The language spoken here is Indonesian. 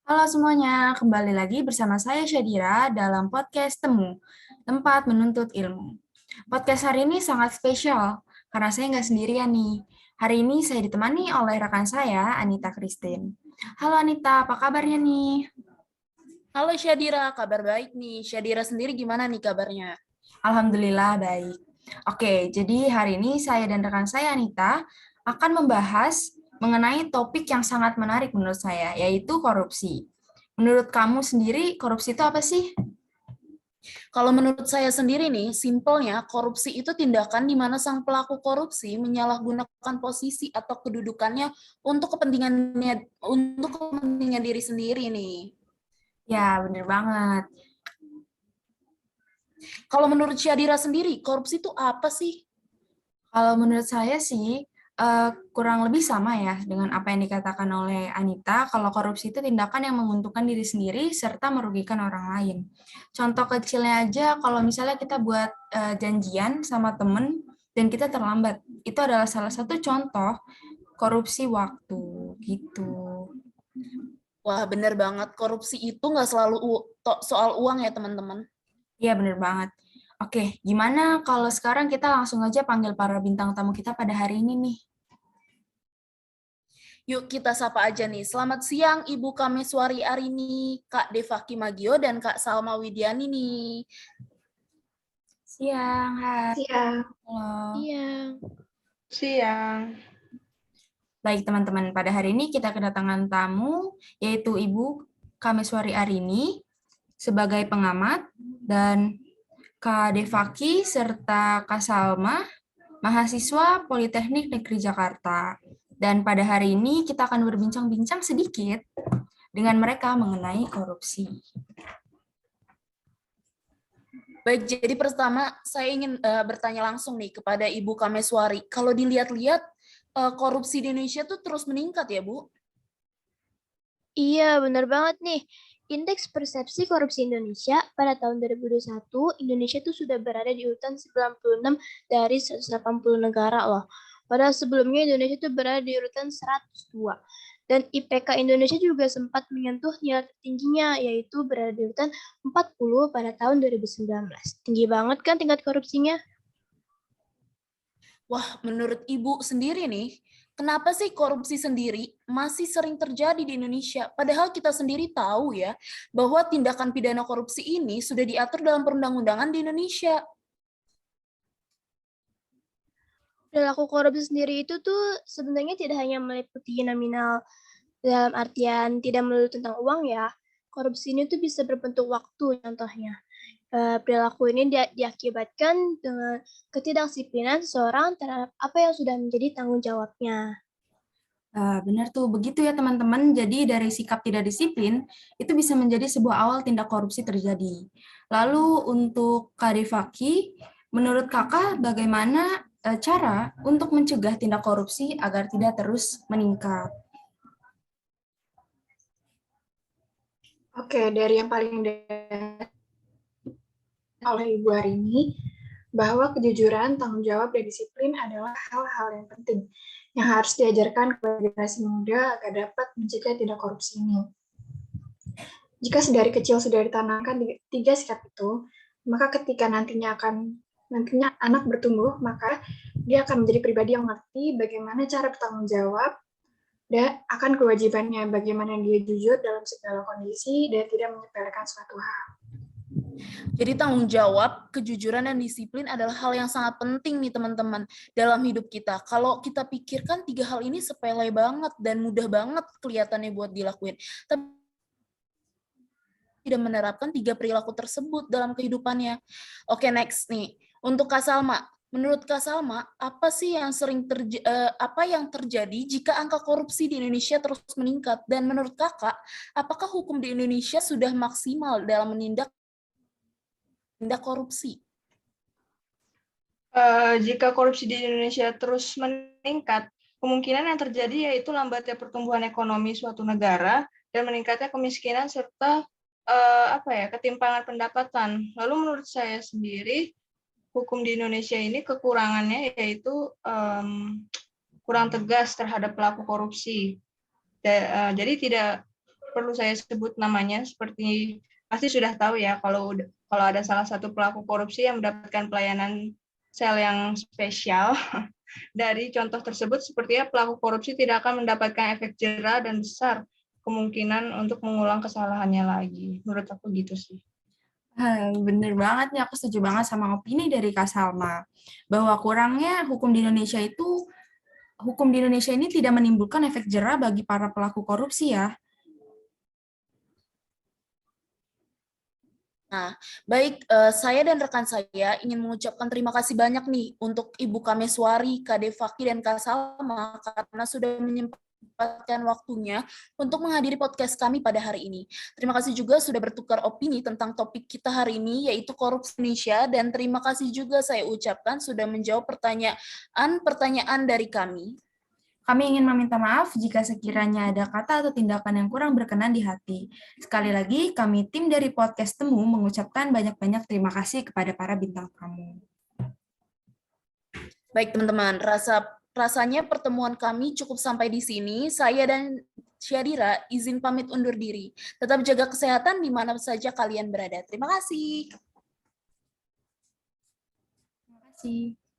Halo semuanya, kembali lagi bersama saya Syadira dalam podcast Temu, tempat menuntut ilmu. Podcast hari ini sangat spesial, karena saya nggak sendirian nih. Hari ini saya ditemani oleh rekan saya, Anita Christine. Halo Anita, apa kabarnya nih? Halo Syadira, kabar baik nih. Syadira sendiri gimana nih kabarnya? Alhamdulillah baik. Oke, jadi hari ini saya dan rekan saya Anita akan membahas mengenai topik yang sangat menarik menurut saya, yaitu korupsi. Menurut kamu sendiri, korupsi itu apa sih? Kalau menurut saya sendiri nih, simpelnya korupsi itu tindakan di mana sang pelaku korupsi menyalahgunakan posisi atau kedudukannya untuk kepentingan diri sendiri nih. Ya, bener banget. Kalau menurut Syadira sendiri, korupsi itu apa sih? Kalau menurut saya sih kurang lebih sama ya dengan apa yang dikatakan oleh Anita. Kalau korupsi itu tindakan yang menguntungkan diri sendiri serta merugikan orang lain. Contoh kecilnya aja, kalau misalnya kita buat janjian sama temen dan kita terlambat, itu adalah salah satu contoh korupsi waktu gitu. Wah, bener banget. Korupsi itu nggak selalu soal uang ya, teman-teman. Iya bener banget. Oke, gimana kalau sekarang kita langsung aja panggil para bintang tamu kita pada hari ini nih? Yuk kita sapa aja nih. Selamat siang Ibu Kameswari Arini, Kak Devaki Magio, dan Kak Salma Widiani nih. Siang, hai. Siang, Halo. Iya. siang. Baik, teman-teman, pada hari ini kita kedatangan tamu, yaitu Ibu Kameswari Arini sebagai pengamat, dan Kak Devaki serta Kak Salma, mahasiswa Politeknik Negeri Jakarta. Dan pada hari ini kita akan berbincang-bincang sedikit dengan mereka mengenai korupsi. Baik, jadi pertama saya ingin bertanya langsung nih kepada Ibu Kameswari. Kalau dilihat-lihat korupsi di Indonesia tuh terus meningkat ya, Bu? Iya, benar banget nih. Indeks persepsi korupsi Indonesia pada tahun 2021, Indonesia itu sudah berada di urutan 96 dari 180 negara loh. Padahal sebelumnya Indonesia itu berada di urutan 102. Dan IPK Indonesia juga sempat menyentuh nilai tertingginya, yaitu berada di urutan 40 pada tahun 2019. Tinggi banget kan tingkat korupsinya? Wah, menurut Ibu sendiri nih, kenapa sih korupsi sendiri masih sering terjadi di Indonesia? Padahal kita sendiri tahu ya, bahwa tindakan pidana korupsi ini sudah diatur dalam perundang-undangan di Indonesia. Perilaku korupsi sendiri itu tuh sebenarnya tidak hanya meliputi nominal dalam artian tidak melulu tentang uang ya. Korupsi ini tuh bisa berbentuk waktu contohnya. Perilaku ini diakibatkan dengan ketidakdisiplinan seseorang terhadap apa yang sudah menjadi tanggung jawabnya. Benar tuh, begitu ya teman-teman. Jadi dari sikap tidak disiplin, itu bisa menjadi sebuah awal tindak korupsi terjadi. Lalu untuk Kak Devaki, menurut kakak bagaimana cara untuk mencegah tindak korupsi agar tidak terus meningkat? Oke, dari yang paling oleh Ibu hari ini, bahwa kejujuran, tanggung jawab, dan disiplin adalah hal-hal yang penting yang harus diajarkan kepada generasi muda agar dapat mencegah tindak korupsi ini. Jika sedari kecil sudah ditanamkan tiga sikap itu, maka ketika nantinya anak bertumbuh, maka dia akan menjadi pribadi yang mengerti bagaimana cara bertanggung jawab dan akan kewajibannya, bagaimana dia jujur dalam segala kondisi dan tidak menyepelekan suatu hal. Jadi tanggung jawab, kejujuran, dan disiplin adalah hal yang sangat penting nih teman-teman dalam hidup kita. Kalau kita pikirkan tiga hal ini sepele banget dan mudah banget kelihatannya buat dilakuin. Tapi tidak menerapkan tiga perilaku tersebut dalam kehidupannya. Oke, next nih. Untuk Kak Salma, menurut Kak Salma, apa yang terjadi jika angka korupsi di Indonesia terus meningkat? Dan menurut Kakak, apakah hukum di Indonesia sudah maksimal dalam menindak korupsi? Jika korupsi di Indonesia terus meningkat, kemungkinan yang terjadi yaitu lambatnya pertumbuhan ekonomi suatu negara dan meningkatnya kemiskinan serta ketimpangan pendapatan. Lalu menurut saya sendiri, hukum di Indonesia ini kekurangannya yaitu kurang tegas terhadap pelaku korupsi. Jadi tidak perlu saya sebut namanya, seperti pasti sudah tahu ya kalau ada salah satu pelaku korupsi yang mendapatkan pelayanan sel yang spesial. Dari contoh tersebut, sepertinya pelaku korupsi tidak akan mendapatkan efek jera dan besar kemungkinan untuk mengulang kesalahannya lagi. Menurut aku gitu sih. Bener banget nih, aku setuju banget sama opini dari Kak Salma. Bahwa kurangnya hukum di Indonesia ini tidak menimbulkan efek jera bagi para pelaku korupsi ya. Nah, baik, saya dan rekan saya ingin mengucapkan terima kasih banyak nih untuk Ibu Kameswari, Kak Devaki, dan Kak Salma karena sudah menyempatkan waktunya untuk menghadiri podcast kami pada hari ini. Terima kasih juga sudah bertukar opini tentang topik kita hari ini, yaitu korupsi Indonesia, dan terima kasih juga saya ucapkan sudah menjawab pertanyaan dari kami. Kami ingin meminta maaf jika sekiranya ada kata atau tindakan yang kurang berkenan di hati. Sekali lagi, kami tim dari Podcast Temu mengucapkan banyak-banyak terima kasih kepada para bintang tamu. Baik teman-teman, rasanya pertemuan kami cukup sampai di sini. Saya dan Syadira izin pamit undur diri. Tetap jaga kesehatan di mana saja kalian berada. Terima kasih. Terima kasih.